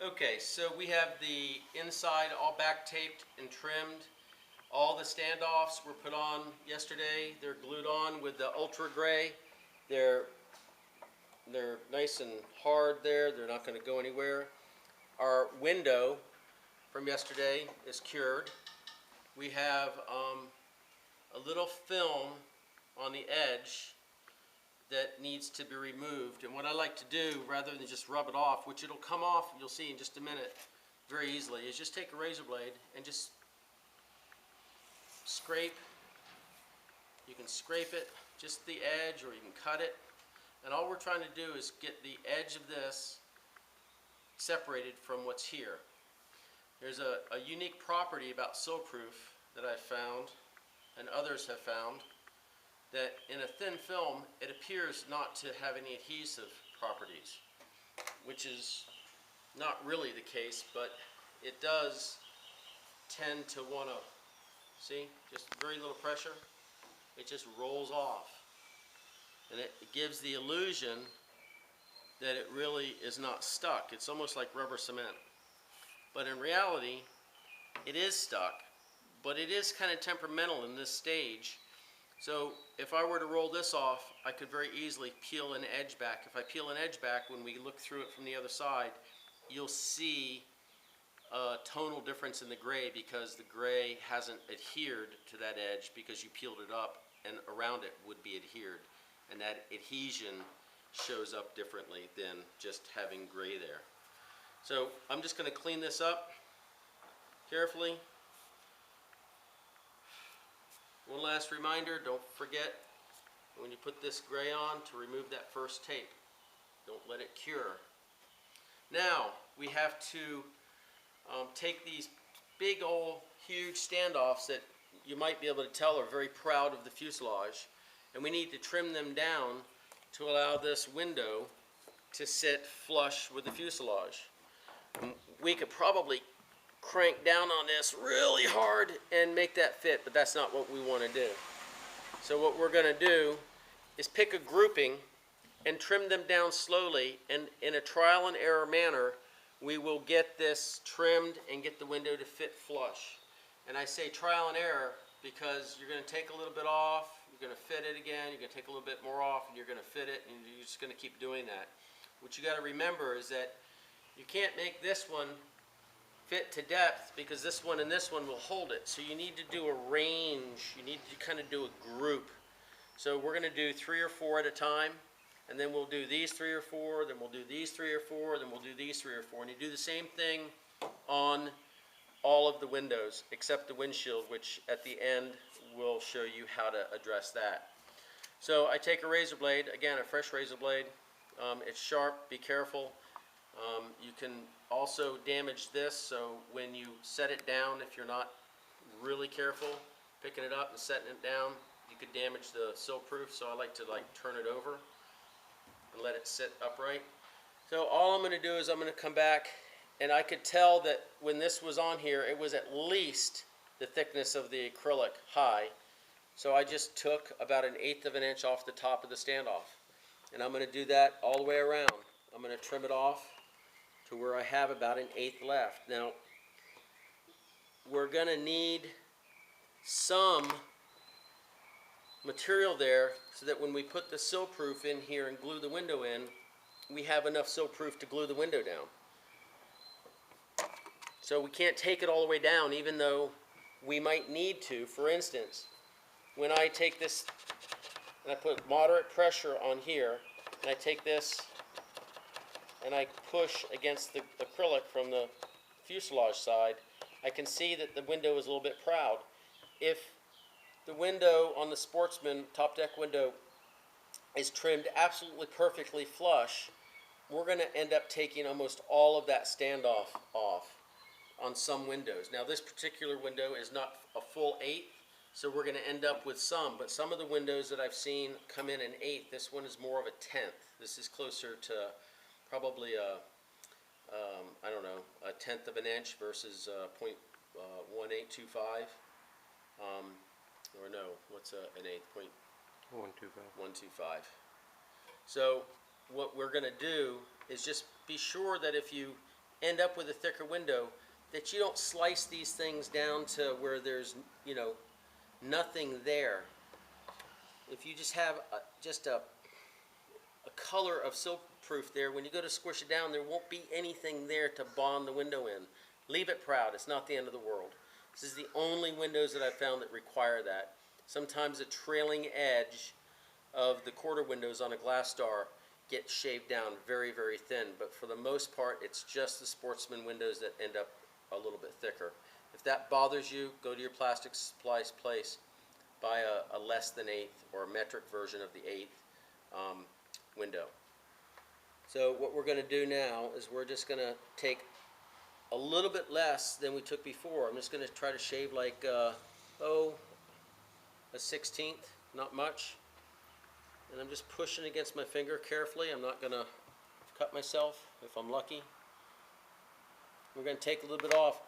Okay, so we have the inside all back taped and trimmed. All the standoffs were put on yesterday. They're glued on with the ultra gray. They're they're nice and hard there. They're not going to go anywhere. Our window from yesterday is cured. We have a little film on the edge that needs to be removed. And what I like to do, rather than just rub it off, which it'll come off, you'll see in just a minute, very easily, is just take a razor blade and just scrape. You can scrape it, just the edge, or you can cut it. And all we're trying to do is get the edge of this separated from what's here. There's a unique property about Seal-Proof that I've found, and others have found, that in a thin film, it appears not to have any adhesive properties, which is not really the case, but it does tend to want to, see, just very little pressure, it just rolls off. And it gives the illusion that it really is not stuck. It's almost like rubber cement. But in reality, it is stuck, but it is kind of temperamental in this stage. So if I were to roll this off, I could very easily peel an edge back. If I peel an edge back, when we look through it from the other side, you'll see a tonal difference in the gray because the gray hasn't adhered to that edge because you peeled it up and around it would be adhered. And that adhesion shows up differently than just having gray there. So I'm just going to clean this up carefully. One last reminder, don't forget when you put this gray on to remove that first tape. Don't let it cure. Now we have to take these big old huge standoffs that you might be able to tell are very proud of the fuselage, and we need to trim them down to allow this window to sit flush with the fuselage. We could probably crank down on this really hard and make that fit, but that's not what we want to do. So what we're going to do is pick a grouping and trim them down slowly, and in a trial and error manner we will get this trimmed and get the window to fit flush. And I say trial and error because you're going to take a little bit off, you're going to fit it again, you're going to take a little bit more off, and you're going to fit it, and you're just going to keep doing that. What you got to remember is that you can't make this one fit to depth because this one and this one will hold it. So you need to do a range. You need to kind of do a group. So we're going to do 3 or 4 at a time, and then we'll do these 3 or 4, then we'll do these 3 or 4, then we'll do these 3 or 4. And you do the same thing on all of the windows except the windshield, which at the end will show you how to address that. So I take a razor blade, again a fresh razor blade. It's sharp, be careful. You can also damage this, so when you set it down, if you're not really careful picking it up and setting it down, you could damage the Seal-Proof. So I like to turn it over and let it sit upright. So all I'm going to do is I'm going to come back, and I could tell that when this was on here it was at least the thickness of the acrylic high. So I just took about 1/8 of an inch off the top of the standoff, and I'm going to do that all the way around. I'm going to trim it off to where I have about 1/8 left. Now we're going to need some material there so that when we put the Seal-Proof in here and glue the window in, we have enough Seal-Proof to glue the window down. So we can't take it all the way down, even though we might need to. For instance, when I take this and I put moderate pressure on here, and I take this and I push against the acrylic from the fuselage side, I can see that the window is a little bit proud. If the window on the Sportsman top deck window is trimmed absolutely perfectly flush, we're going to end up taking almost all of that standoff off on some windows. Now this particular window is not a full 1/8, so we're going to end up with some, but some of the windows that I've seen come in 1/8. This one is more of a 1/10. This is closer to probably a, I don't know, a 1/10 of an inch versus 0.1825. Or no, what's an 1/8? 125. So what we're going to do is just be sure that if you end up with a thicker window, that you don't slice these things down to where there's, you know, nothing there. If you just have a color of silk proof there, when you go to squish it down, there won't be anything there to bond the window in. Leave it proud. It's not the end of the world. This is the only windows that I've found that require that. Sometimes the trailing edge of the quarter windows on a Glastar get shaved down very, very thin, but for the most part, it's just the Sportsman windows that end up a little bit thicker. If that bothers you, go to your plastic supplies place, buy a less than eighth or a metric version of the eighth window. So what we're going to do now is we're just going to take a little bit less than we took before. I'm just going to try to shave like, a 1/16, not much. And I'm just pushing against my finger carefully. I'm not going to cut myself if I'm lucky. We're going to take a little bit off.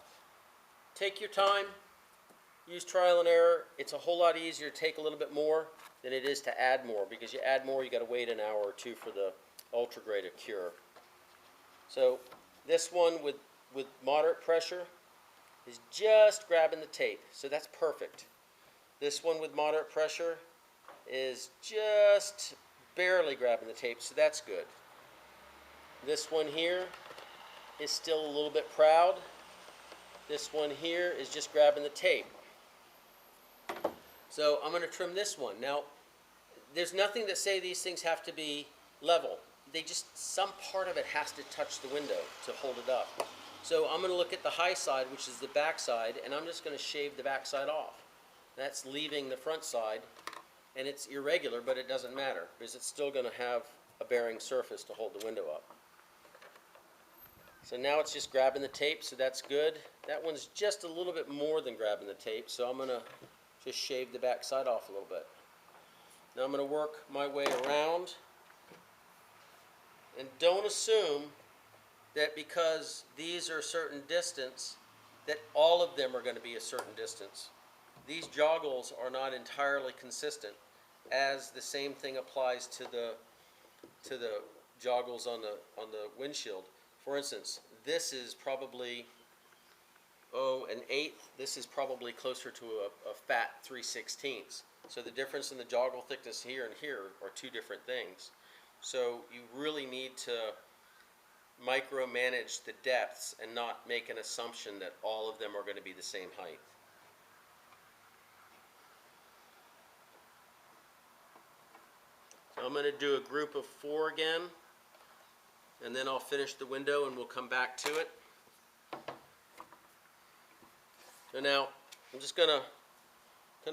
Take your time. Use trial and error. It's a whole lot easier to take a little bit more than it is to add more, because you add more, you got to wait an hour or two for the ultra grade to cure. So this one with moderate pressure is just grabbing the tape, so that's perfect. This one with moderate pressure is just barely grabbing the tape, so that's good. This one here is still a little bit proud. This one here is just grabbing the tape. So I'm going to trim this one. Now, there's nothing that say these things have to be level. They just, some part of it has to touch the window to hold it up. So I'm going to look at the high side, which is the back side, and I'm just going to shave the back side off. That's leaving the front side, and it's irregular, but it doesn't matter, because it's still going to have a bearing surface to hold the window up. So now it's just grabbing the tape, so that's good. That one's just a little bit more than grabbing the tape, so I'm going to just shave the back side off a little bit. Now I'm going to work my way around, and don't assume that because these are a certain distance that all of them are going to be a certain distance. These joggles are not entirely consistent, as the same thing applies to the joggles on the windshield. For instance, this is probably an eighth. This is probably closer to a fat 3/16. So the difference in the joggle thickness here and here are two different things. So you really need to micromanage the depths and not make an assumption that all of them are going to be the same height. So I'm going to do a group of 4 again, and then I'll finish the window and we'll come back to it. So now I'm just going to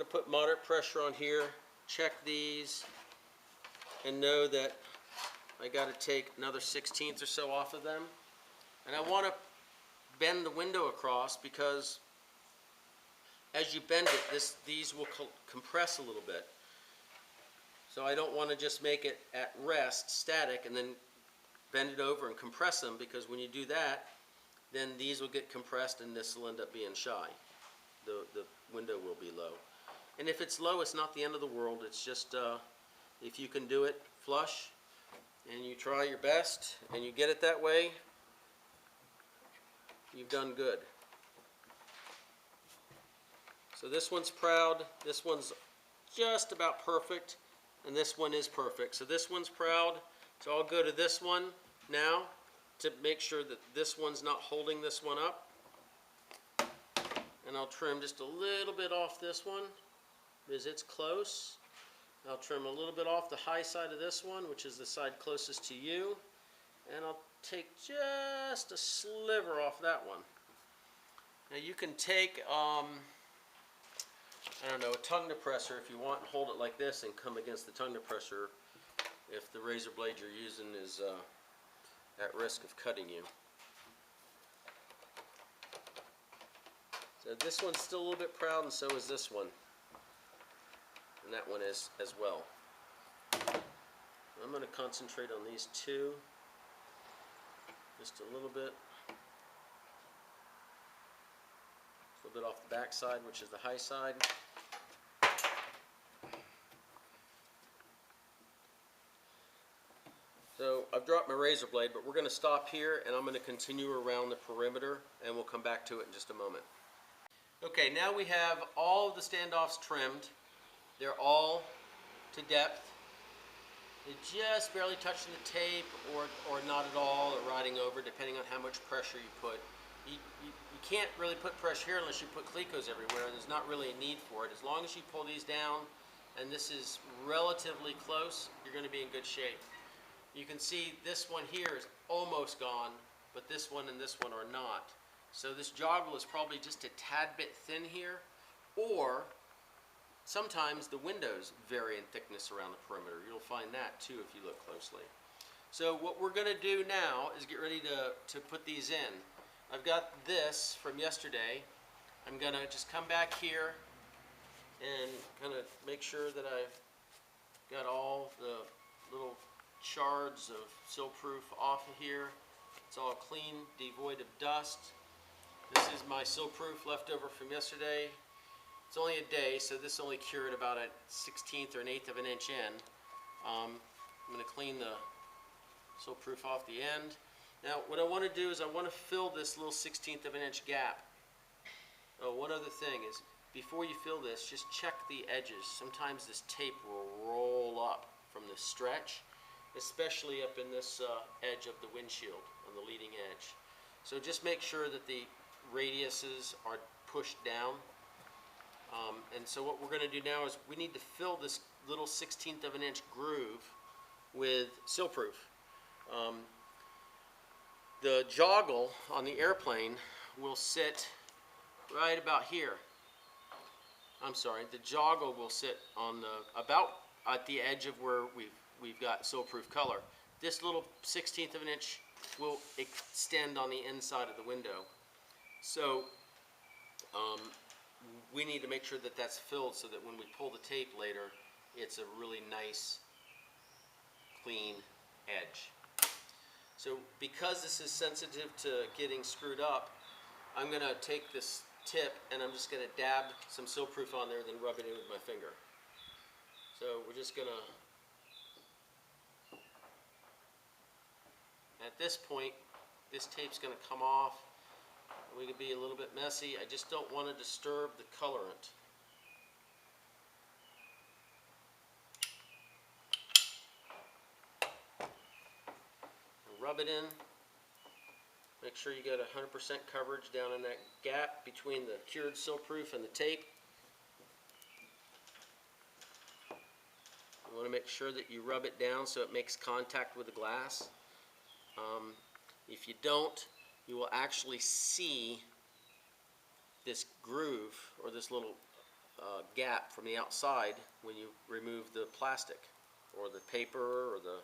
put moderate pressure on here, check these, and know that I got to take another 1/16 or so off of them. And I want to bend the window across, because as you bend it, these will compress a little bit. So I don't want to just make it at rest, static, and then bend it over and compress them, because when you do that, then these will get compressed and this will end up being shy. The window will be low. And if it's low, it's not the end of the world. It's just if you can do it flush and you try your best and you get it that way, you've done good. So this one's proud, this one's just about perfect, and this one is perfect. So this one's proud, so I'll go to this one now to make sure that this one's not holding this one up. And I'll trim just a little bit off this one, because it's close. I'll trim a little bit off the high side of this one, which is the side closest to you. And I'll take just a sliver off that one. Now you can take, I don't know, a tongue depressor if you want, and hold it like this and come against the tongue depressor if the razor blade you're using is at risk of cutting you. So this one's still a little bit proud, and so is this one. And that one is as well. I'm going to concentrate on these two just a little bit. A little bit off the back side, which is the high side. So I've dropped my razor blade, but we're going to stop here and I'm going to continue around the perimeter and we'll come back to it in just a moment. Okay, now we have all of the standoffs trimmed. They're all to depth. They're just barely touching the tape or not at all, or riding over, depending on how much pressure you put. You can't really put pressure here unless you put clecos everywhere, and there's not really a need for it. As long as you pull these down and this is relatively close, you're going to be in good shape. You can see this one here is almost gone, but this one and this one are not. So this joggle is probably just a tad bit thin here, or sometimes the windows vary in thickness around the perimeter. You'll find that too if you look closely. So what we're going to do now is get ready to put these in. I've got this from yesterday. I'm going to just come back here and kind of make sure that I've got all the little shards of seal-proof off of here. It's all clean, devoid of dust. This is my seal-proof leftover from yesterday. It's only a day, so this only cured about a 1/16 or an 1/8 of an inch in. I'm going to clean the seal-proof off the end. Now, what I want to do is I want to fill this little 1/16 of an inch gap. Oh, one other thing is, before you fill this, just check the edges. Sometimes this tape will roll up from the stretch, especially up in this edge of the windshield, on the leading edge. So just make sure that the radiuses are pushed down. And so what we're going to do now is we need to fill this little 1/16 of an inch groove with seal-proof. The joggle on the airplane will sit right about here. I'm sorry, the joggle will sit on about at the edge of where we've got seal-proof color. This little 1/16 of an inch will extend on the inside of the window. So we need to make sure that that's filled so that when we pull the tape later, it's a really nice, clean edge. So because this is sensitive to getting screwed up, I'm going to take this tip and I'm just going to dab some seal-proof on there and then rub it in with my finger. So we're just going to, at this point, this tape's going to come off. We could be a little bit messy. I just don't want to disturb the colorant. Rub it in. Make sure you get 100% coverage down in that gap between the cured seal-proof and the tape. You want to make sure that you rub it down so it makes contact with the glass. If you don't, you will actually see this groove or this little gap from the outside when you remove the plastic or the paper or the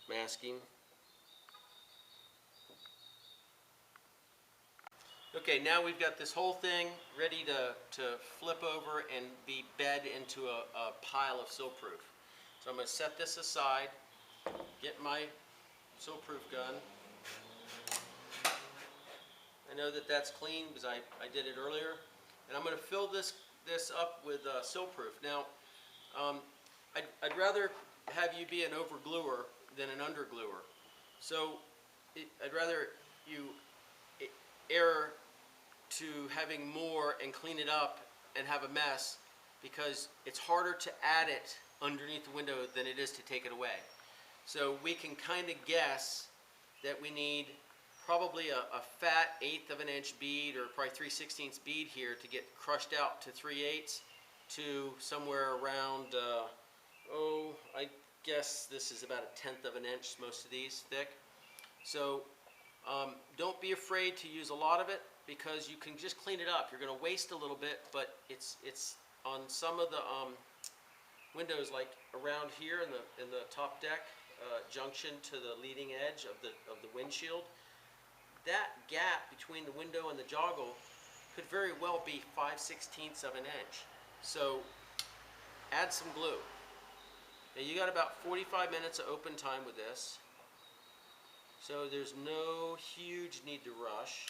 masking. Okay, now we've got this whole thing ready to flip over and be bed into a pile of seal-proof. So I'm going to set this aside, get my seal-proof gun. I know that that's clean because I did it earlier. And I'm going to fill this up with seal-proof. Now, I'd rather have you be an overgluer than an undergluer. So I'd rather you err to having more and clean it up and have a mess, because it's harder to add it underneath the window than it is to take it away. So we can kind of guess that we need probably a fat 1/8 of an inch bead, or probably 3/16 bead here to get crushed out to 3/8 to somewhere around, I guess this is about a 1/10 of an inch, most of these thick. So don't be afraid to use a lot of it, because you can just clean it up. You're going to waste a little bit, but it's on some of the windows, like around here in the top deck junction to the leading edge of the windshield. That gap between the window and the joggle could very well be 5/16 of an inch. So add some glue. Now you got about 45 minutes of open time with this. So there's no huge need to rush.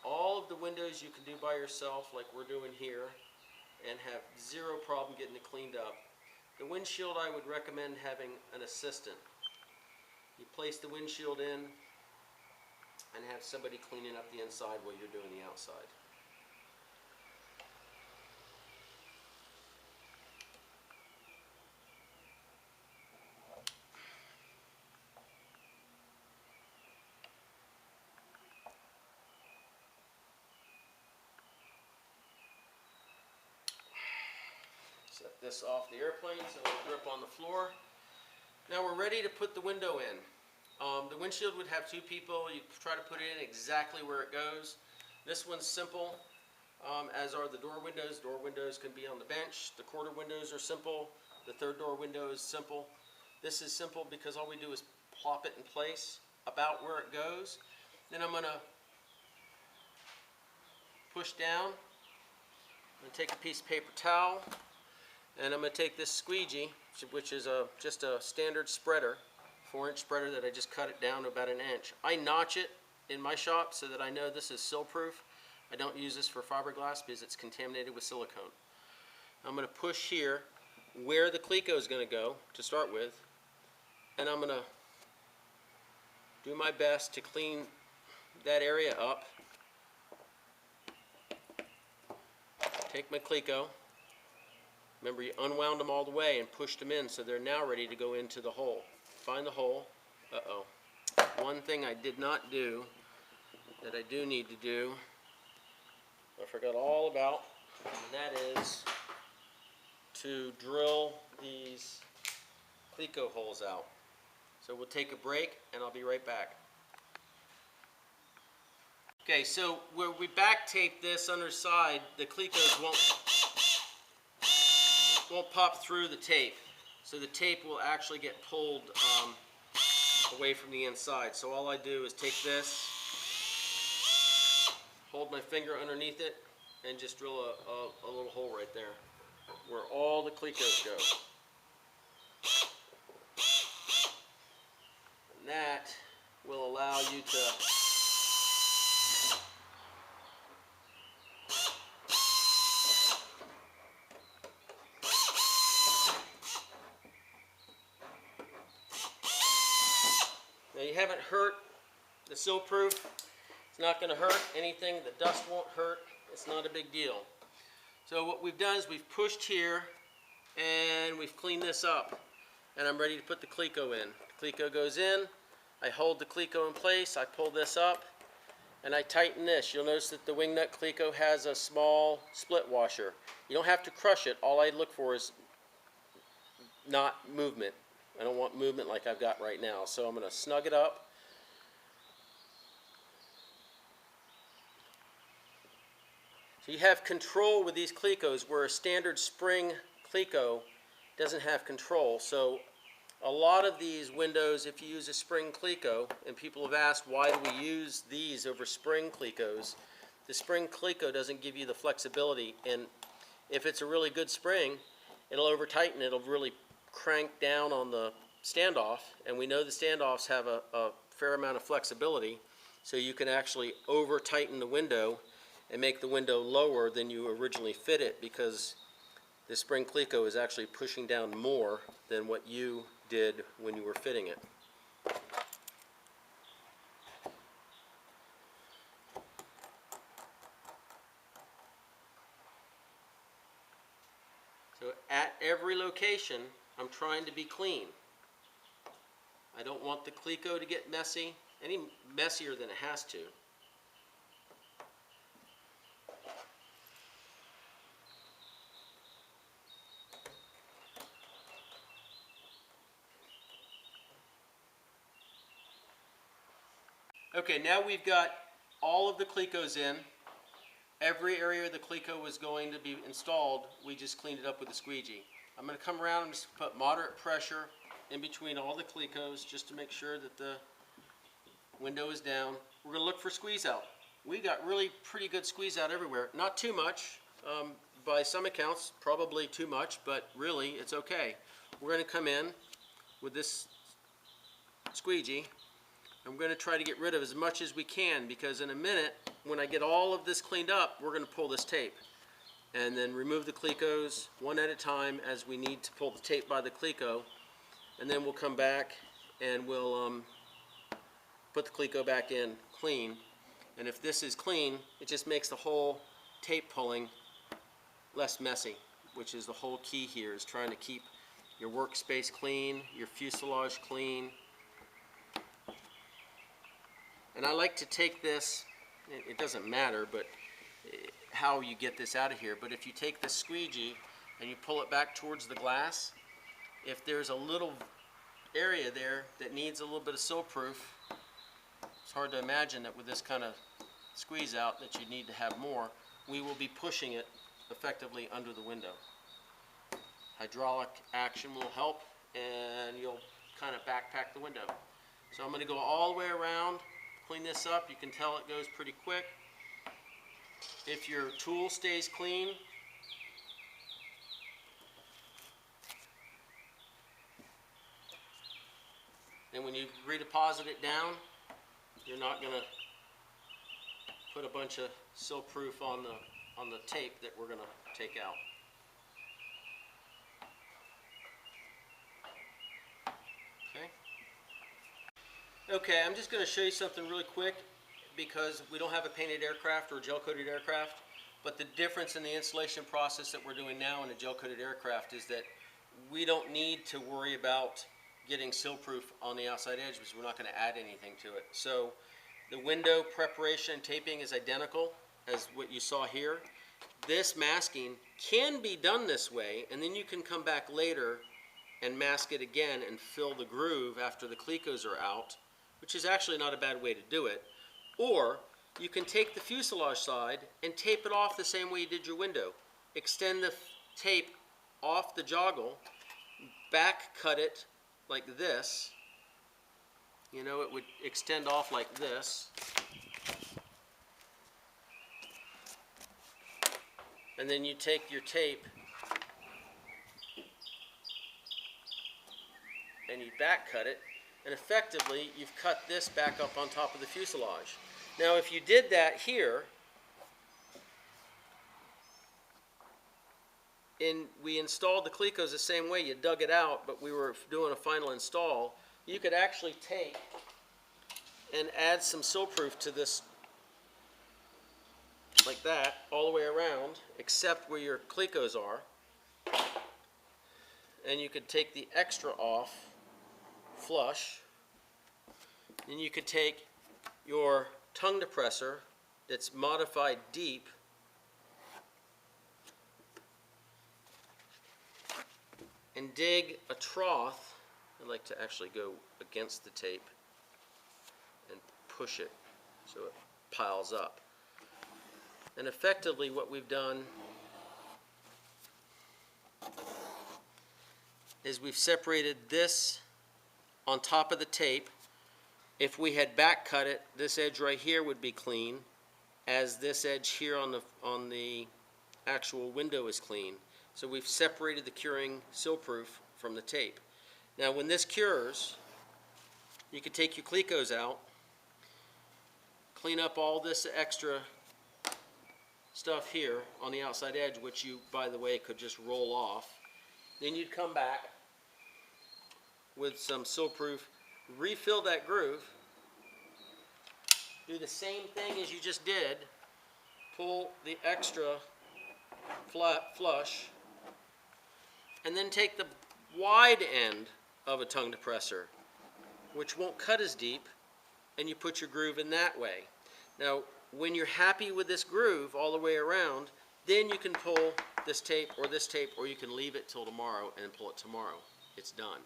All of the windows you can do by yourself, like we're doing here, and have zero problem getting it cleaned up. The windshield, I would recommend having an assistant. you place the windshield in and have somebody cleaning up the inside while you're doing the outside. Set this off the airplane so it'll grip on the floor. Now we're ready to put the window in. The windshield would have two people. You try to put it in exactly where it goes. This one's simple, as are the door windows. Door windows can be on the bench. The quarter windows are simple. The third door window is simple. This is simple because all we do is plop it in place about where it goes. Then I'm going to push down. I'm going to take a piece of paper towel, and I'm going to take this squeegee, which is just a standard spreader, 4-inch spreader that I just cut it down to about 1 inch. I notch it in my shop so that I know this is sill-proof. I don't use this for fiberglass because it's contaminated with silicone. I'm going to push here where the cleco is going to go to start with, and I'm going to do my best to clean that area up. Take my cleco. Remember, you unwound them all the way and pushed them in, so they're now ready to go into the hole. Find the hole. Uh-oh. One thing I did not do that I do need to do, I forgot all about, and that is to drill these cleco holes out. So we'll take a break and I'll be right back. Okay, so where we back tape this underside, the clecos won't pop through the tape. So the tape will actually get pulled away from the inside. So all I do is take this, hold my finger underneath it, and just drill a little hole right there where all the clecos go. And that will allow you to you haven't hurt the sill-proof. It's not going to hurt anything. The dust won't hurt. It's not a big deal. So what we've done is we've pushed here and we've cleaned this up. And I'm ready to put the cleco in. The cleco goes in. I hold the cleco in place. I pull this up and I tighten this. You'll notice that the wing nut cleco has a small split washer. You don't have to crush it. All I look for is not movement. I don't want movement like I've got right now. So I'm going to snug it up. So you have control with these clecos where a standard spring cleco doesn't have control. So a lot of these windows, if you use a spring cleco, and people have asked why do we use these over spring clecos, the spring cleco doesn't give you the flexibility, and if it's a really good spring, it'll over tighten, it'll really crank down on the standoff, and we know the standoffs have a fair amount of flexibility, so you can actually over tighten the window and make the window lower than you originally fit it, because the spring cleco is actually pushing down more than what you did when you were fitting it. So at every location, I'm trying to be clean. I don't want the cleco to get messy, any messier than it has to. Okay, now we've got all of the clecos in. Every area the cleco was going to be installed, we just cleaned it up with a squeegee. I'm going to come around and just put moderate pressure in between all the clecos just to make sure that the window is down. We're going to look for squeeze out. We got really pretty good squeeze out everywhere. Not too much. By some accounts, probably too much, but really it's okay. We're going to come in with this squeegee. I'm going to try to get rid of as much as we can, because in a minute, when I get all of this cleaned up, we're going to pull this tape and then remove the clecos one at a time as we need to pull the tape by the cleco, and then we'll come back and we'll put the cleco back in clean. And if this is clean, it just makes the whole tape pulling less messy, which is the whole key here, is trying to keep your workspace clean, your fuselage clean. And I like to take this, it doesn't matter but how you get this out of here, but if you take the squeegee and you pull it back towards the glass, if there's a little area there that needs a little bit of seal-proof, it's hard to imagine that with this kind of squeeze out that you need to have more. We will be pushing it effectively under the window. Hydraulic action will help, and you'll kind of backpack the window. So I'm going to go all the way around, clean this up. You can tell it goes pretty quick. If your tool stays clean, then when you redeposit it down, you're not going to put a bunch of seal-proof on the tape that we're going to take out. Okay, I'm just going to show you something really quick, because we don't have a painted aircraft or gel-coated aircraft, but the difference in the installation process that we're doing now in a gel-coated aircraft is that we don't need to worry about getting seal-proof on the outside edge, because we're not going to add anything to it. So the window preparation and taping is identical as what you saw here. This masking can be done this way, and then you can come back later and mask it again and fill the groove after the clecos are out, which is actually not a bad way to do it. Or you can take the fuselage side and tape it off the same way you did your window. Extend the tape off the joggle, back cut it like this. You know, it would extend off like this. And then you take your tape and you back cut it, and effectively you've cut this back up on top of the fuselage. Now if you did that here, and we installed the clecos the same way, you dug it out, but we were doing a final install, you could actually take and add some seal-proof to this like that, all the way around, except where your clecos are. And you could take the extra off flush. Then you could take your tongue depressor that's modified deep and dig a trough. I like to actually go against the tape and push it so it piles up. And effectively what we've done is we've separated this on top of the tape. If we had back cut it, this edge right here would be clean, as this edge here on the actual window is clean. So we've separated the curing seal-proof from the tape. Now when this cures, you can take your clecos out, clean up all this extra stuff here on the outside edge, which you, by the way, could just roll off. Then you'd come back with some seal-proof, refill that groove, do the same thing as you just did, pull the extra flush, and then take the wide end of a tongue depressor, which won't cut as deep, and you put your groove in that way. Now when you're happy with this groove all the way around, then you can pull this tape, or you can leave it till tomorrow and pull it tomorrow. It's done.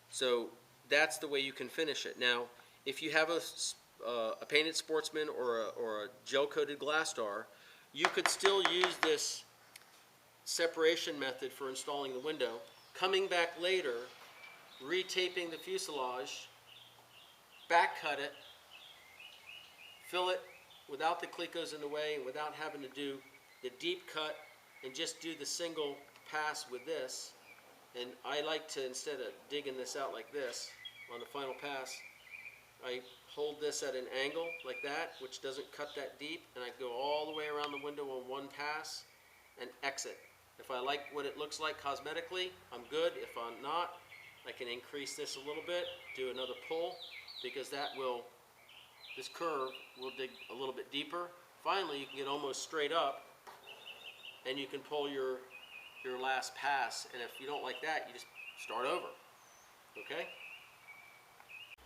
So that's the way you can finish it. Now if you have a painted Sportsman or a gel-coated Glastar, you could still use this separation method for installing the window, coming back later, retaping the fuselage, back cut it, fill it without the clecos in the way and without having to do the deep cut, and just do the single pass with this. And I like to, instead of digging this out like this on the final pass, I hold this at an angle like that, which doesn't cut that deep, and I go all the way around the window on one pass and exit. If I like what it looks like cosmetically, I'm good. If I'm not, I can increase this a little bit, do another pull, because this curve will dig a little bit deeper. Finally, you can get almost straight up, and you can pull your last pass, and if you don't like that, you just start over, okay?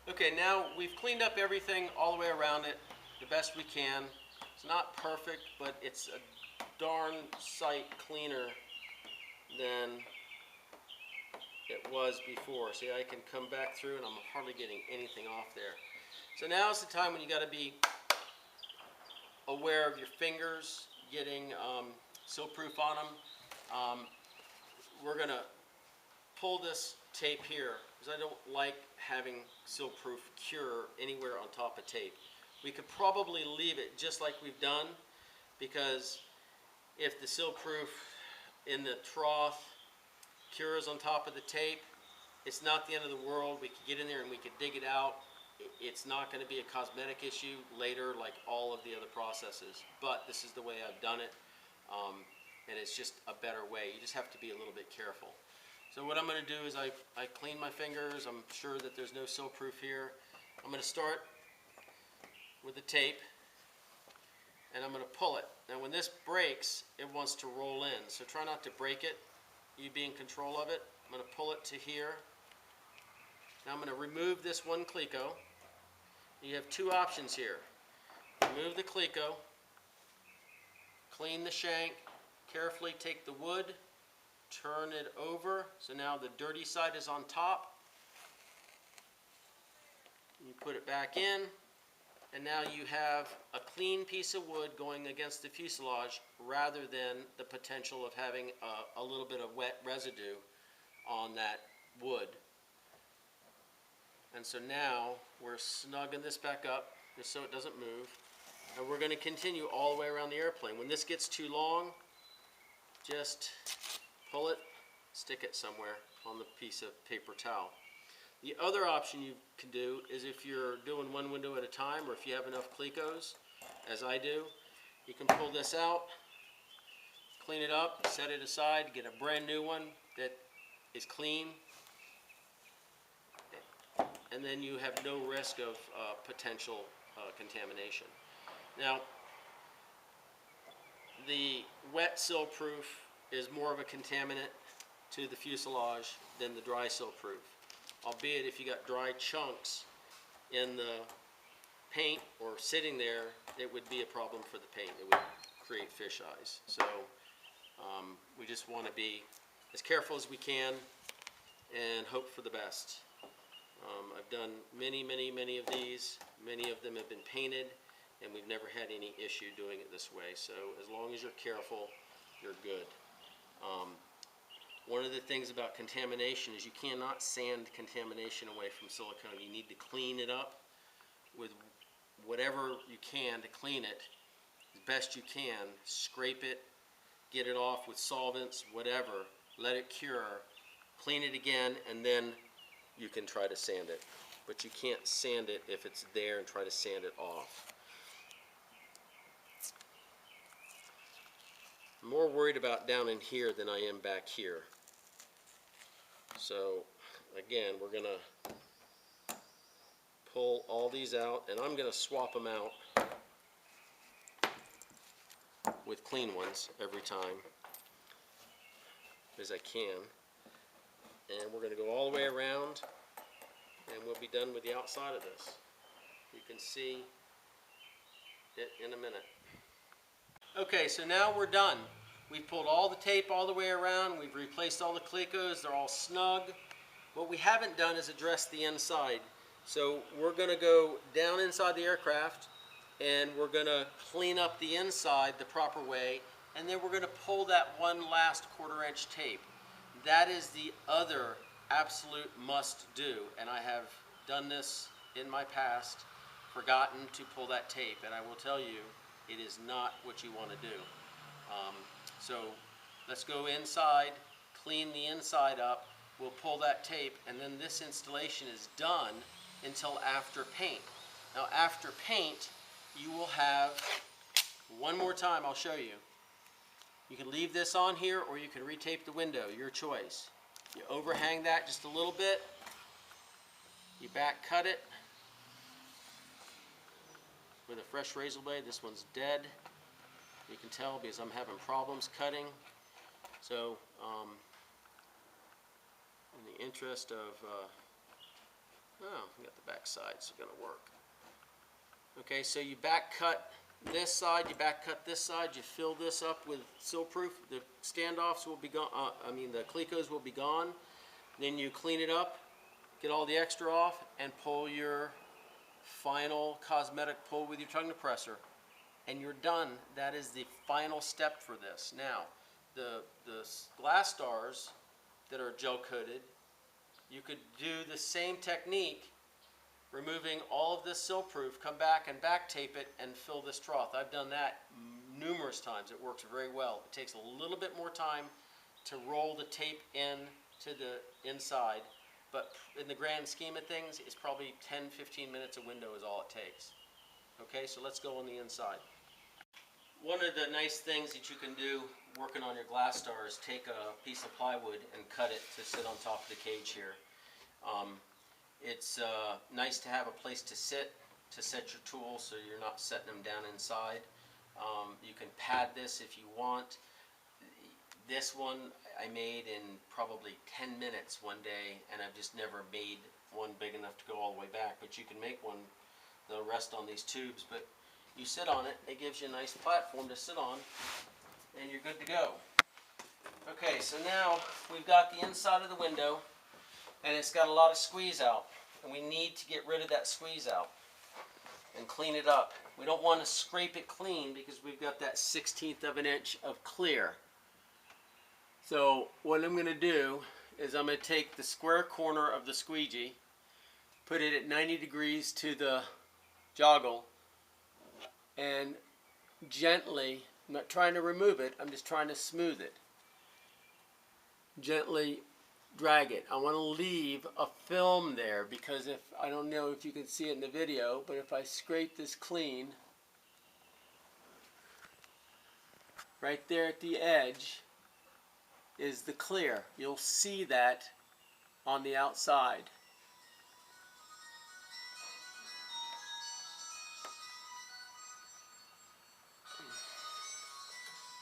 Okay, now we've cleaned up everything all the way around it the best we can. It's not perfect, but it's a darn sight cleaner than it was before. See, I can come back through and I'm hardly getting anything off there. So now's the time when you got to be aware of your fingers getting seal-proof on them. We're going to pull this tape here because I don't like having seal-proof cure anywhere on top of tape. We could probably leave it just like we've done, because if the seal-proof in the trough cures on top of the tape, it's not the end of the world. We could get in there and we could dig it out. It's not going to be a cosmetic issue later like all of the other processes, but this is the way I've done it, and it's just a better way. You just have to be a little bit careful. So what I'm going to do is I clean my fingers. I'm sure that there's no seal-proof here. I'm going to start with the tape, and I'm going to pull it. Now when this breaks, it wants to roll in, so try not to break it. You be in control of it. I'm going to pull it to here. Now I'm going to remove this one cleco. You have two options here. Remove the cleco, clean the shank, carefully take the wood, turn it over, so now the dirty side is on top. You put it back in, and now you have a clean piece of wood going against the fuselage rather than the potential of having a little bit of wet residue on that wood. And so now we're snugging this back up just so it doesn't move, and we're going to continue all the way around the airplane. When this gets too long, just pull it, stick it somewhere on the piece of paper towel. The other option you can do is, if you're doing one window at a time, or if you have enough clecos, as I do, you can pull this out, clean it up, set it aside, get a brand new one that is clean, and then you have no risk of potential contamination. Now, the wet seal-proof is more of a contaminant to the fuselage than the dry seal-proof. Albeit, if you got dry chunks in the paint or sitting there, it would be a problem for the paint. It would create fish eyes. So we just want to be as careful as we can and hope for the best. I've done many of these. Many of them have been painted, and we've never had any issue doing it this way. So as long as you're careful, you're good. One of the things about contamination is you cannot sand contamination away from silicone. You need to clean it up with whatever you can to clean it as best you can. Scrape it, get it off with solvents, whatever. Let it cure, clean it again, and then you can try to sand it. But you can't sand it if it's there and try to sand it off. I'm more worried about down in here than I am back here. So again, we're going to pull all these out, and I'm going to swap them out with clean ones every time as I can. And we're going to go all the way around, and we'll be done with the outside of this. You can see it in a minute. Okay, so now we're done. We've pulled all the tape all the way around. We've replaced all the clecos. They're all snug. What we haven't done is address the inside. So we're going to go down inside the aircraft, and we're going to clean up the inside the proper way, and then we're going to pull that one last 1/4 inch tape. That is the other absolute must do, and I have done this in my past, forgotten to pull that tape, and I will tell you, it is not what you want to do. So let's go inside, clean the inside up, we'll pull that tape, and then this installation is done until after paint. Now after paint, you will have, one more time I'll show you. You can leave this on here, or you can retape the window, your choice. You overhang that just a little bit. You back cut it with a fresh razor blade. This one's dead. You can tell because I'm having problems cutting. So, in the interest of, we got the back sides going to work. Okay, so you back cut this side, you back cut this side, you fill this up with seal-proof. The standoffs will be gone, the clecos will be gone. Then you clean it up, get all the extra off, and pull your final cosmetic pull with your tongue depressor. And you're done. That is the final step for this. Now, the Glastars that are gel coated, you could do the same technique, removing all of this seal-proof, come back and back tape it and fill this trough. I've done that numerous times. It works very well. It takes a little bit more time to roll the tape in to the inside, but in the grand scheme of things, it's probably 10-15 minutes a window is all it takes. Okay, so let's go on the inside. One of the nice things that you can do working on your Glastar is take a piece of plywood and cut it to sit on top of the cage here. It's nice to have a place to set your tools so you're not setting them down inside. You can pad this if you want. This one I made in probably 10 minutes one day, and I've just never made one big enough to go all the way back. But you can make one that'll rest on these tubes. But you sit on it, it gives you a nice platform to sit on, and you're good to go. Okay, so now we've got the inside of the window, and it's got a lot of squeeze out, and we need to get rid of that squeeze out and clean it up. We don't want to scrape it clean because we've got that 1/16 of an inch of clear. So what I'm going to do is I'm going to take the square corner of the squeegee, put it at 90 degrees to the joggle, and gently, I'm not trying to remove it, I'm just trying to smooth it. Gently drag it. I want to leave a film there because if, I don't know if you can see it in the video, but if I scrape this clean, right there at the edge is the clear. You'll see that on the outside.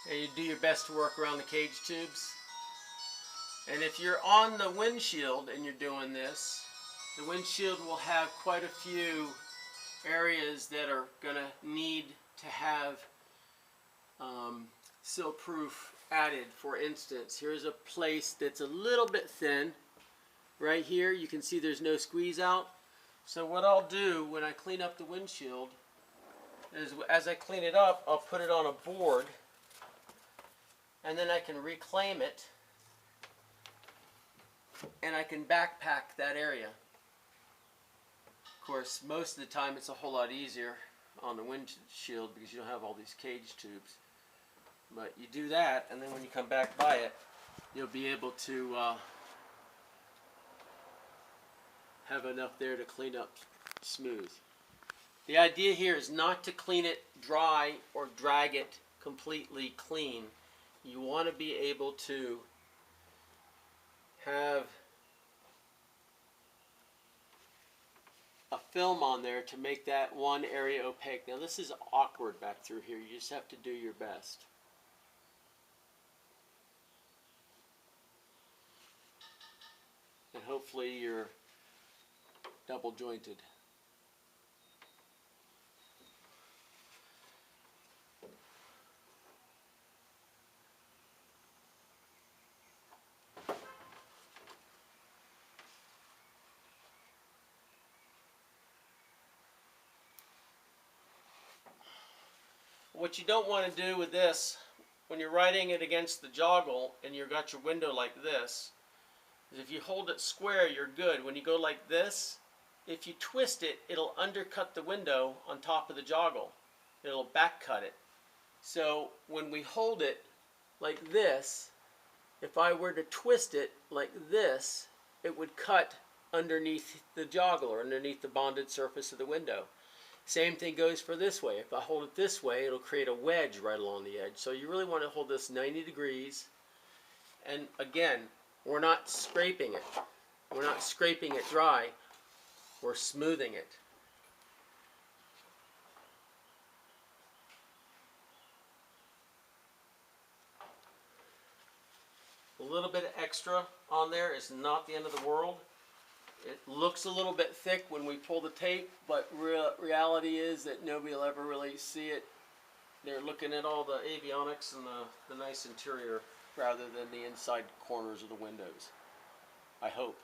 And you do your best to work around the cage tubes. And if you're on the windshield and you're doing this, the windshield will have quite a few areas that are going to need to have seal-proof added. For instance, here's a place that's a little bit thin. Right here, you can see there's no squeeze out. So what I'll do when I clean up the windshield is, as I clean it up, I'll put it on a board, and then I can reclaim it, and I can backpack that area. Of course, most of the time it's a whole lot easier on the windshield because you don't have all these cage tubes. But you do that, and then when you come back by it, you'll be able to have enough there to clean up smooth. The idea here is not to clean it dry or drag it completely clean. You want to be able to have a film on there to make that one area opaque. Now this is awkward back through here. You just have to do your best. And hopefully you're double jointed. What you don't want to do with this, when you're riding it against the joggle and you've got your window like this, is if you hold it square, you're good. When you go like this, if you twist it, it'll undercut the window on top of the joggle. It'll back cut it. So when we hold it like this, if I were to twist it like this, it would cut underneath the joggle or underneath the bonded surface of the window. Same thing goes for this way. If I hold it this way, it'll create a wedge right along the edge. So you really want to hold this 90 degrees. And again, We're not scraping it. We're not scraping it dry. We're smoothing it. A little bit of extra on there is not the end of the world. It looks a little bit thick when we pull the tape, but reality is that nobody will ever really see it. They're looking at all the avionics and the nice interior rather than the inside corners of the windows. I hope.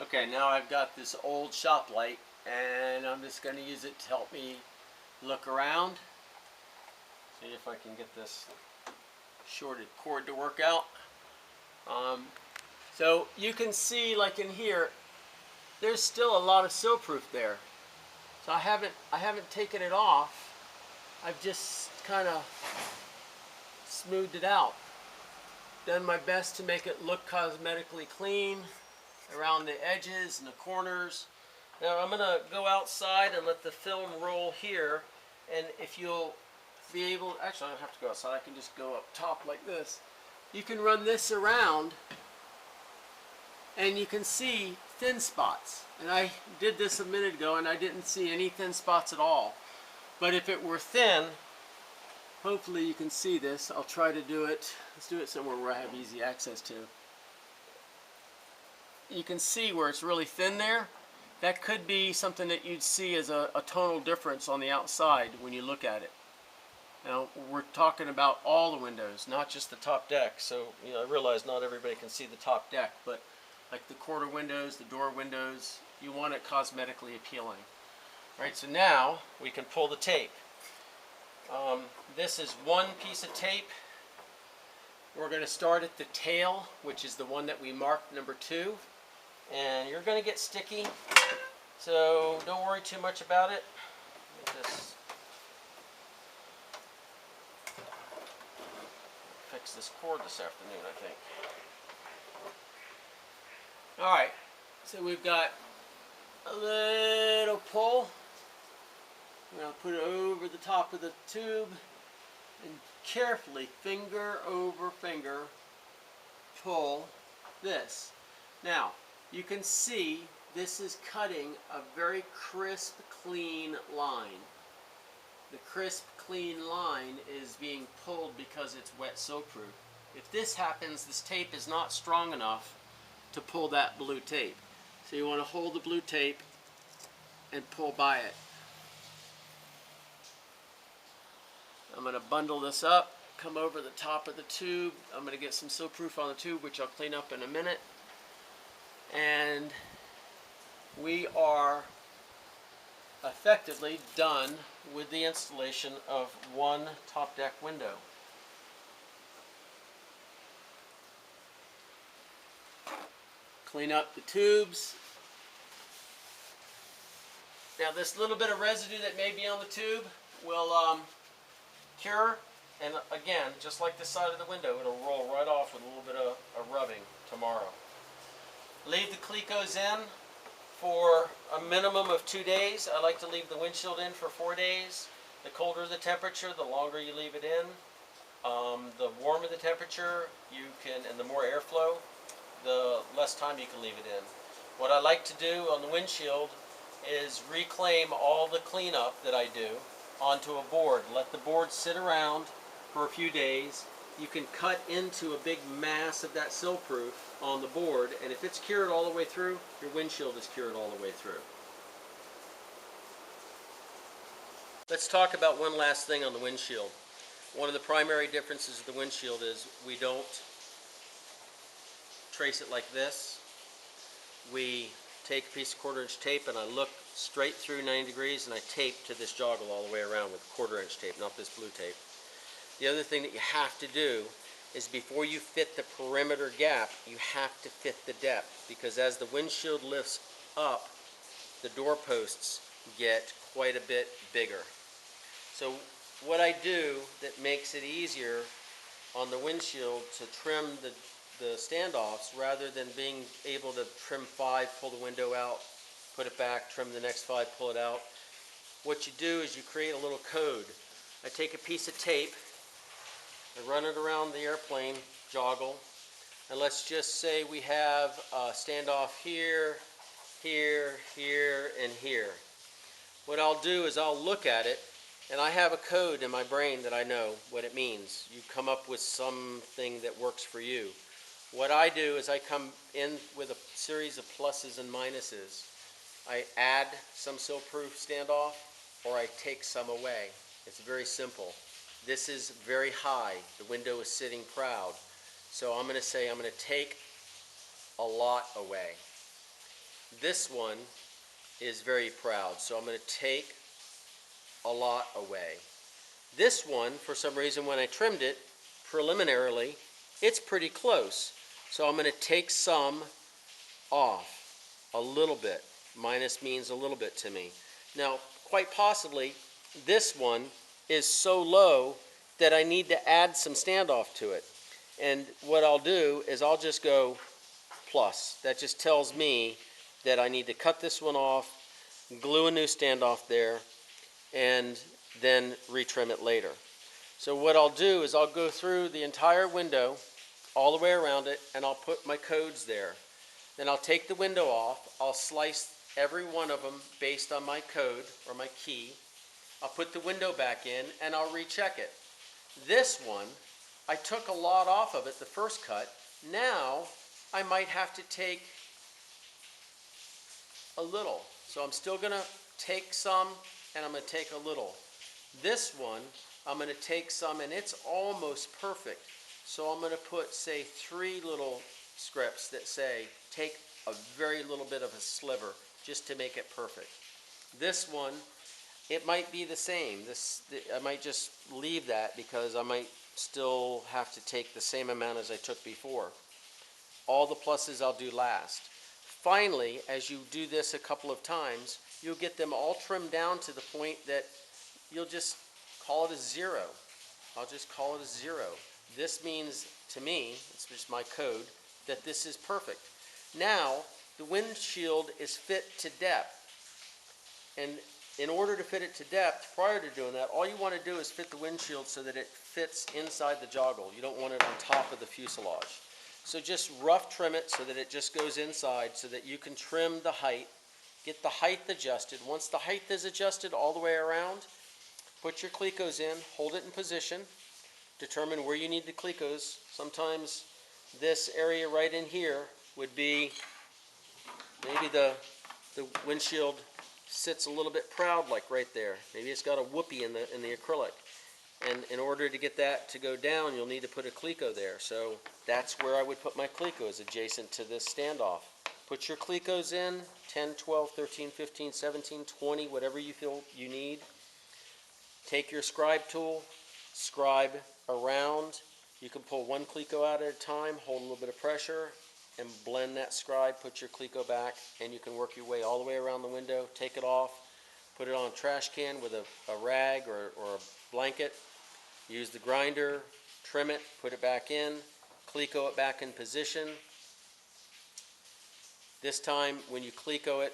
Okay, now I've got this old shop light and I'm just going to use it to help me look around. See if I can get this shorted cord to work out. So you can see, like in here, there's still a lot of sill-proof there. So I haven't taken it off. I've just kind of smoothed it out. Done my best to make it look cosmetically clean around the edges and the corners. Now I'm going to go outside and let the film roll here, and if you'll be able, actually I don't have to go outside, I can just go up top like this. You can run this around and you can see thin spots. And I did this a minute ago and I didn't see any thin spots at all. But if it were thin, hopefully you can see this. I'll try to do it. Let's do it somewhere where I have easy access to. You can see where it's really thin there. That could be something that you'd see as a tonal difference on the outside when you look at it. Now we're talking about all the windows, not just the top deck. So I realize not everybody can see the top deck, but like the quarter windows, the door windows, you want it cosmetically appealing. All right, so now we can pull the tape. This is one piece of tape. We're going to start at the tail, which is the one that we marked number 2. And you're going to get sticky, so don't worry too much about it. Just fix this cord this afternoon, I think. Alright, so we've got a little pull. We're going to put it over the top of the tube and carefully, finger over finger, pull this. Now, you can see this is cutting a very crisp, clean line. The crisp, clean line is being pulled because it's wet sill-proof. If this happens, this tape is not strong enough to pull that blue tape. So you want to hold the blue tape and pull by it. I'm going to bundle this up, come over the top of the tube. I'm going to get some sill-proof on the tube, which I'll clean up in a minute. And we are effectively done with the installation of one top deck window. Clean up the tubes. Now this little bit of residue that may be on the tube will cure, and again, just like the side of the window, it'll roll right off with a little bit of rubbing tomorrow. Leave the Clecos in for a minimum of 2 days. I like to leave the windshield in for 4 days. The colder the temperature, the longer you leave it in. The warmer the temperature, and the more airflow, the less time you can leave it in. What I like to do on the windshield is reclaim all the cleanup that I do onto a board. Let the board sit around for a few days. You can cut into a big mass of that sill-proof on the board, and if it's cured all the way through, your windshield is cured all the way through. Let's talk about one last thing on the windshield. One of the primary differences of the windshield is we don't trace it like this. We take a piece of 1/4 inch tape and I look straight through 90 degrees and I tape to this joggle all the way around with 1/4 inch tape, not this blue tape. The other thing that you have to do is before you fit the perimeter gap, you have to fit the depth, because as the windshield lifts up, the doorposts get quite a bit bigger. So what I do that makes it easier on the windshield to trim the the standoffs, rather than being able to trim 5, pull the window out, put it back, trim the next 5, pull it out, what you do is you create a little code. I take a piece of tape, I run it around the airplane joggle, and let's just say we have a standoff here, here, here, and here. What I'll do is I'll look at it, and I have a code in my brain that I know what it means. You come up with something that works for you. What I do is I come in with a series of pluses and minuses. I add some sill-proof standoff, or I take some away. It's very simple. This is very high. The window is sitting proud. So I'm going to say I'm going to take a lot away. This one is very proud, so I'm going to take a lot away. This one, for some reason, when I trimmed it preliminarily, it's pretty close. So I'm going to take some off, a little bit. Minus means a little bit to me. Now, quite possibly, this one is so low that I need to add some standoff to it. And what I'll do is I'll just go plus. That just tells me that I need to cut this one off, glue a new standoff there, and then retrim it later. So what I'll do is I'll go through the entire window, all the way around it, and I'll put my codes there. Then I'll take the window off, I'll slice every one of them based on my code or my key. I'll put the window back in and I'll recheck it. This one, I took a lot off of it the first cut. Now I might have to take a little. So I'm still going to take some and I'm going to take a little. This one, I'm going to take some and it's almost perfect. So I'm going to put, say, 3 little scripts that say take a very little bit of a sliver just to make it perfect. This one, it might be the same. I might just leave that because I might still have to take the same amount as I took before. All the pluses I'll do last. Finally, as you do this a couple of times, you'll get them all trimmed down to the point that you'll just call it a 0. I'll just call it a 0. This means, to me, it's just my code, that this is perfect. Now, the windshield is fit to depth. And in order to fit it to depth, prior to doing that, all you want to do is fit the windshield so that it fits inside the joggle. You don't want it on top of the fuselage. So just rough trim it so that it just goes inside so that you can trim the height, get the height adjusted. Once the height is adjusted all the way around, put your clecos in, hold it in position, determine where you need the clecos. Sometimes this area right in here would be maybe the windshield sits a little bit proud, like right there. Maybe it's got a whoopee in the acrylic. And in order to get that to go down, you'll need to put a cleco there. So that's where I would put my clecos, adjacent to this standoff. Put your clecos in, 10, 12, 13, 15, 17, 20, whatever you feel you need. Take your scribe tool, scribe around. You can pull one cleco out at a time, hold a little bit of pressure, and blend that scribe, put your cleco back, and you can work your way all the way around the window, take it off, put it on a trash can with a rag or a blanket, use the grinder, trim it, put it back in, cleco it back in position. This time, when you cleco it,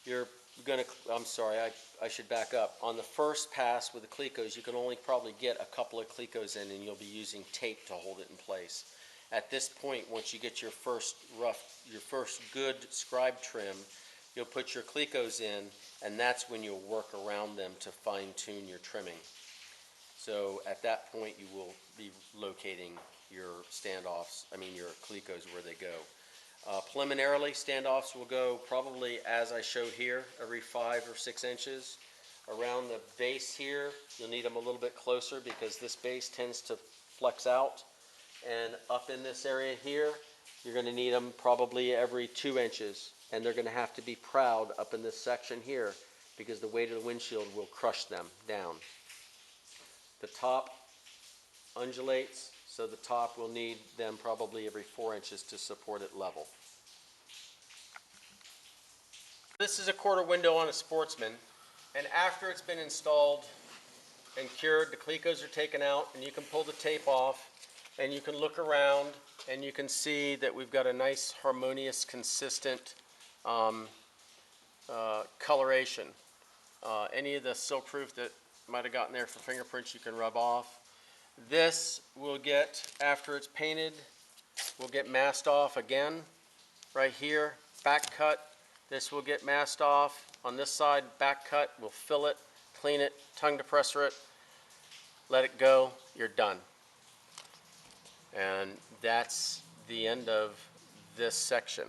you're going to, I'm sorry, I should back up. On the first pass with the clecos, you can only probably get a couple of clecos in, and you'll be using tape to hold it in place. At this point, once you get your first good scribe trim, you'll put your clecos in, and that's when you'll work around them to fine-tune your trimming. So at that point, you will be locating your your clecos where they go. Preliminarily, standoffs will go probably as I show here, every 5 or 6 inches. Around the base here, you'll need them a little bit closer because this base tends to flex out. And up in this area here, you're going to need them probably every 2 inches. And they're going to have to be proud up in this section here because the weight of the windshield will crush them down. The top undulates, so the top will need them probably every 4 inches to support it level. This is a quarter window on a Sportsman, and after it's been installed and cured, the clecos are taken out, and you can pull the tape off. and you can look around and you can see that we've got a nice harmonious, consistent coloration. Any of the silk proof that might have gotten there for fingerprints you can rub off. This will get, after it's painted, will get masked off again right here, back cut. This will get masked off. On this side, back cut, we'll fill it, clean it, tongue depressor it, let it go, you're done. And that's the end of this section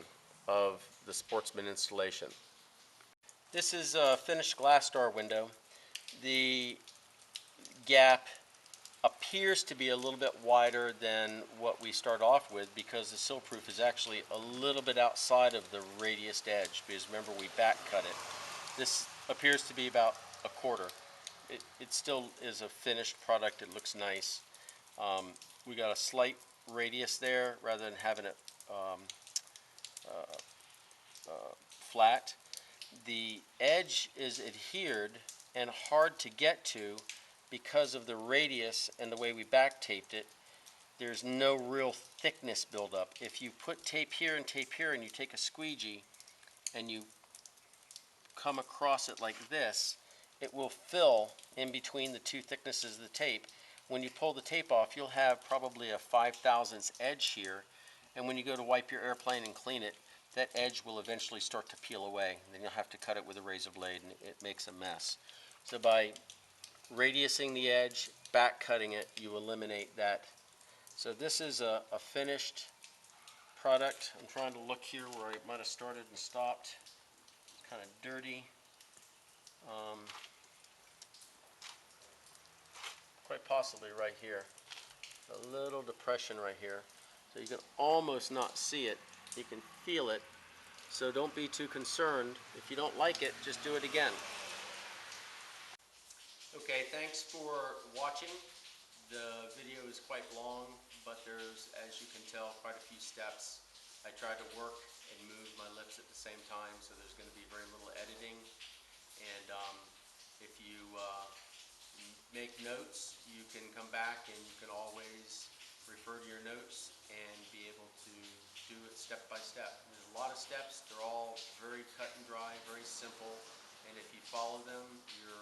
of the Sportsman installation. This is a finished Glastar window. The gap appears to be a little bit wider than what we start off with because the sill proof is actually a little bit outside of the radius edge, because remember we back cut it. This appears to be about a quarter. It still is a finished product. It looks nice. We got a slight radius there rather than having it flat. The edge is adhered and hard to get to because of the radius and the way we back taped it. There's no real thickness buildup. If you put tape here and you take a squeegee and you come across it like this, it will fill in between the two thicknesses of the tape. When you pull the tape off, you'll have probably a 5/1000 edge here, and when you go to wipe your airplane and clean it, that edge will eventually start to peel away. Then you'll have to cut it with a razor blade and it makes a mess. So by radiusing the edge, back cutting it, you eliminate that. So this is a finished product. I'm trying to look here where I might have started and stopped. It's kind of dirty. Quite possibly right here. A little depression right here. So you can almost not see it. You can feel it. So don't be too concerned. If you don't like it, just do it again. Okay, thanks for watching. The video is quite long, but there's, as you can tell, quite a few steps. I tried to work and move my lips at the same time, so there's going to be very little editing. And if you make notes, you can come back and you can always refer to your notes and be able to do it step by step. There's a lot of steps. They're all very cut and dry, very simple, and if you follow them, you're